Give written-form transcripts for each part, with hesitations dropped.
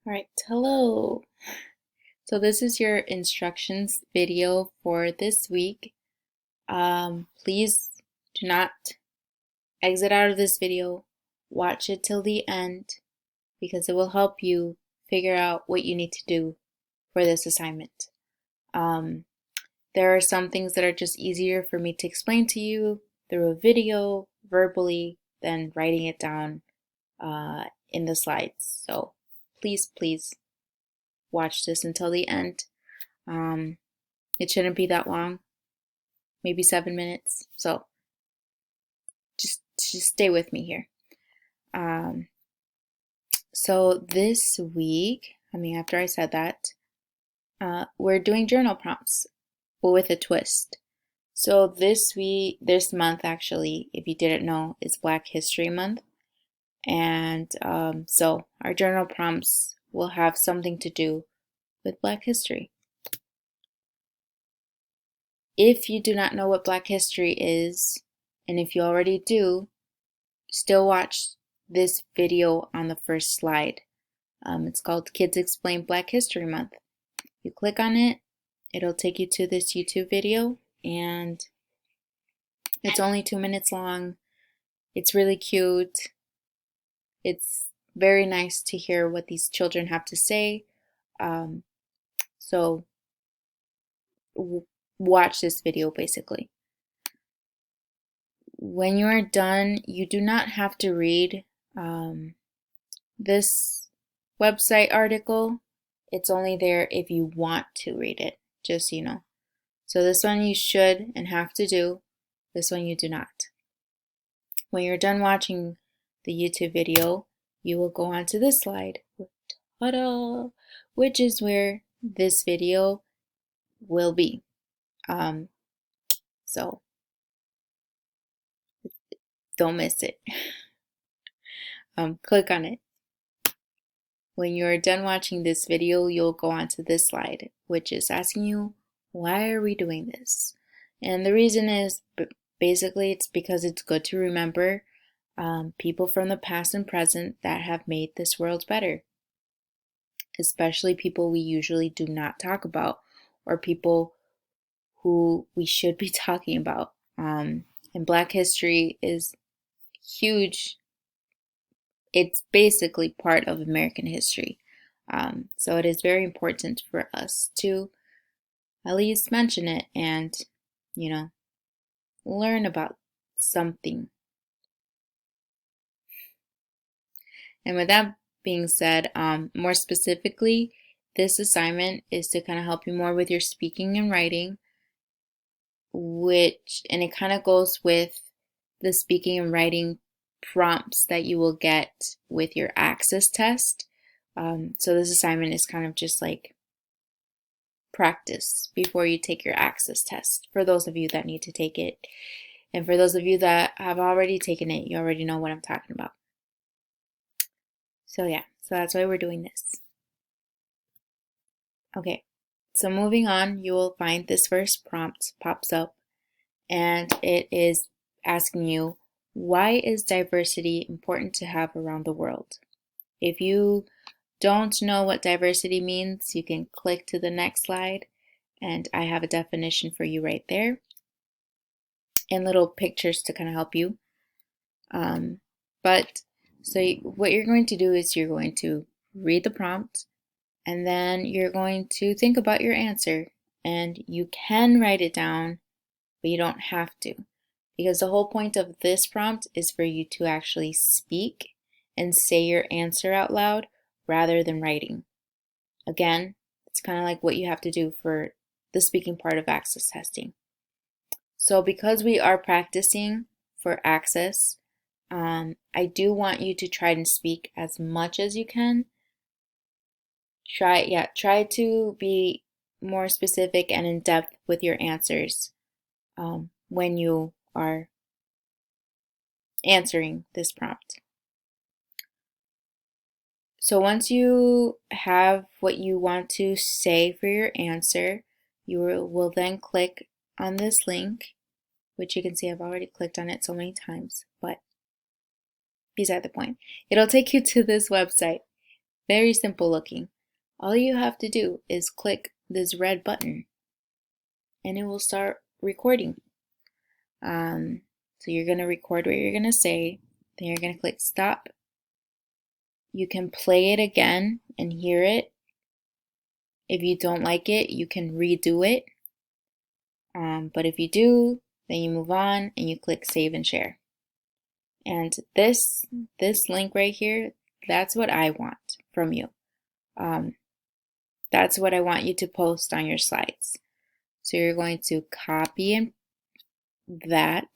All right, hello. So this is your instructions video for this week. Please do not exit out of this video. Watch it till the end because it will help you figure out what you need to do for this assignment. There are some things that are just easier for me to explain to you through a video, verbally, than writing it down in the slides. So please watch this until the end. It shouldn't be that long, maybe 7 minutes. So just stay with me here. So this week, after I said that, we're doing journal prompts, but with a twist. So this month actually, if you didn't know, is Black History Month. And so our journal prompts will have something to do with Black history. If you do not know what Black history is, and if you already do, still watch this video on the first slide. It's called Kids Explain Black History Month. You click on it, it'll take you to this YouTube video, and it's only 2 minutes long. It's really cute. It's very nice to hear what these children have to say. So watch this video basically. When you are done, you do not have to read this website article. It's only there if you want to read it, just so you know. So this one you should and have to do. This one you do not. When you're done watching the YouTube video, you will go on to this slide, ta-da, which is where this video will be. So don't miss it. Click on it. When you're done watching this video, you'll go on to this slide, which is asking you, why are we doing this? And the reason is basically it's because it's good to remember people from the past and present that have made this world better, especially people we usually do not talk about or people who we should be talking about. And Black history is huge. It's basically part of American history. So it is very important for us to at least mention it and, learn about something. And with that being said, more specifically, this assignment is to kind of help you more with your speaking and writing, and it kind of goes with the speaking and writing prompts that you will get with your access test. So this assignment is kind of just like practice before you take your access test for those of you that need to take it. And for those of you that have already taken it, you already know what I'm talking about. So yeah, so that's why we're doing this. Okay, so moving on, you will find this first prompt pops up, and it is asking you, why is diversity important to have around the world? If you don't know what diversity means, you can click to the next slide, and I have a definition for you right there, and little pictures to kind of help you. What you're going to do is you're going to read the prompt, and then you're going to think about your answer. And you can write it down, but you don't have to. Because the whole point of this prompt is for you to actually speak and say your answer out loud rather than writing. Again, it's kind of like what you have to do for the speaking part of access testing. So because we are practicing for access, I do want you to try and speak as much as you can. Try to be more specific and in depth with your answers when you are answering this prompt. So once you have what you want to say for your answer, you will then click on this link, which you can see I've already clicked on it so many times, but beside the point. It'll take you to this website. very simple looking. All you have to do is click this red button and it will start recording. So you're going to record what you're going to say, then you're going to click stop. You can play it again and hear it. If you don't like it, you can redo it. But if you do, then you move on and you click save and share. And this link right here, that's what I want from you. That's what I want you to post on your slides. So you're going to copy that,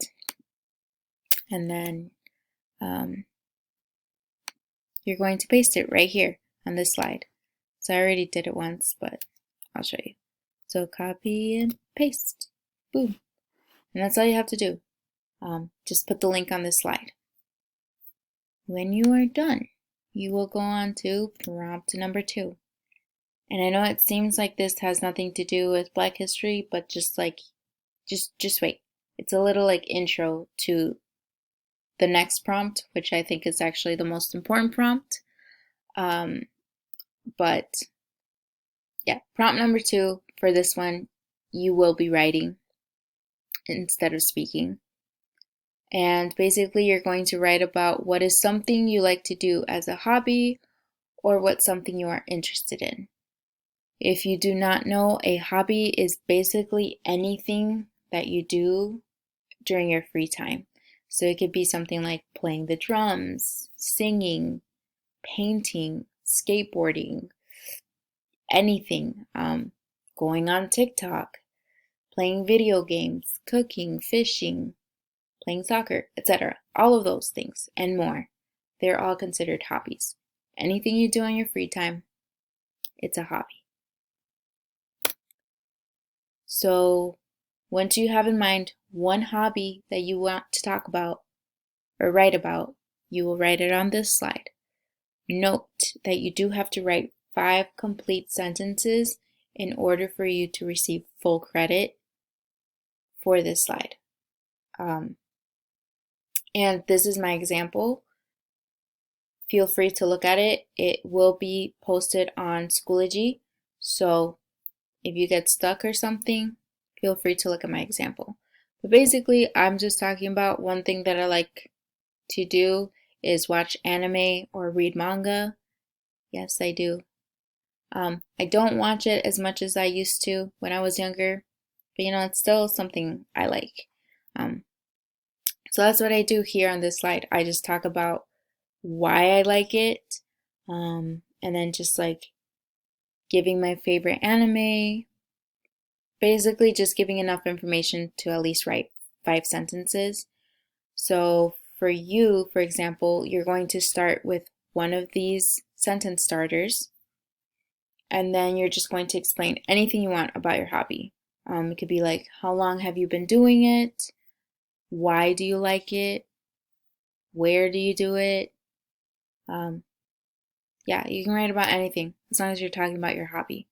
and then you're going to paste it right here on this slide. So I already did it once, but I'll show you. So copy and paste, boom. And that's all you have to do. Just put the link on this slide. When you are done, you will go on to prompt number 2. And I know it seems like this has nothing to do with Black history, but just wait. It's a little like intro to the next prompt, which I think is actually the most important prompt. But yeah, prompt number 2 for this one, you will be writing instead of speaking. And basically you're going to write about what is something you like to do as a hobby or what's something you are interested in. If you do not know, a hobby is basically anything that you do during your free time. So it could be something like playing the drums, singing, painting, skateboarding, anything, going on TikTok, playing video games, cooking, fishing, playing soccer, etc. All of those things and more. They're all considered hobbies. Anything you do on your free time, it's a hobby. So once you have in mind one hobby that you want to talk about or write about, you will write it on this slide. Note that you do have to write 5 complete sentences in order for you to receive full credit for this slide. And this is my example. Feel free to look at it. It will be posted on Schoology. So if you get stuck or something, feel free to look at my example. But basically, I'm just talking about one thing that I like to do is watch anime or read manga. Yes, I do. I don't watch it as much as I used to when I was younger, but it's still something I like. So that's what I do here on this slide. I just talk about why I like it, and then just like giving my favorite anime, basically just giving enough information to at least write 5 sentences. So for you, for example, you're going to start with one of these sentence starters, and then you're just going to explain anything you want about your hobby. It could be like, how long have you been doing it? Why do you like it? Where do you do it? Yeah, you can write about anything as long as you're talking about your hobby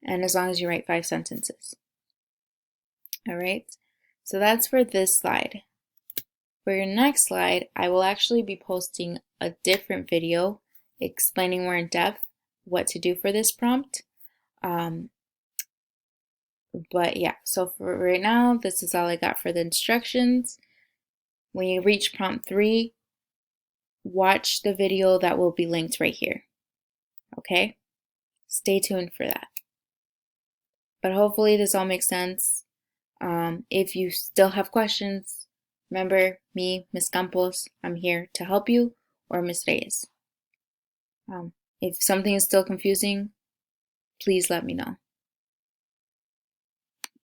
and as long as you write 5 sentences. All right, so that's for this slide. For your next slide, I will actually be posting a different video explaining more in depth what to do for this prompt. But yeah, so for right now, this is all I got for the instructions. When you reach prompt 3, watch the video that will be linked right here. Okay? Stay tuned for that. But hopefully this all makes sense. If you still have questions, remember me, Miss Campos, I'm here to help you, or Miss Reyes. If something is still confusing, please let me know.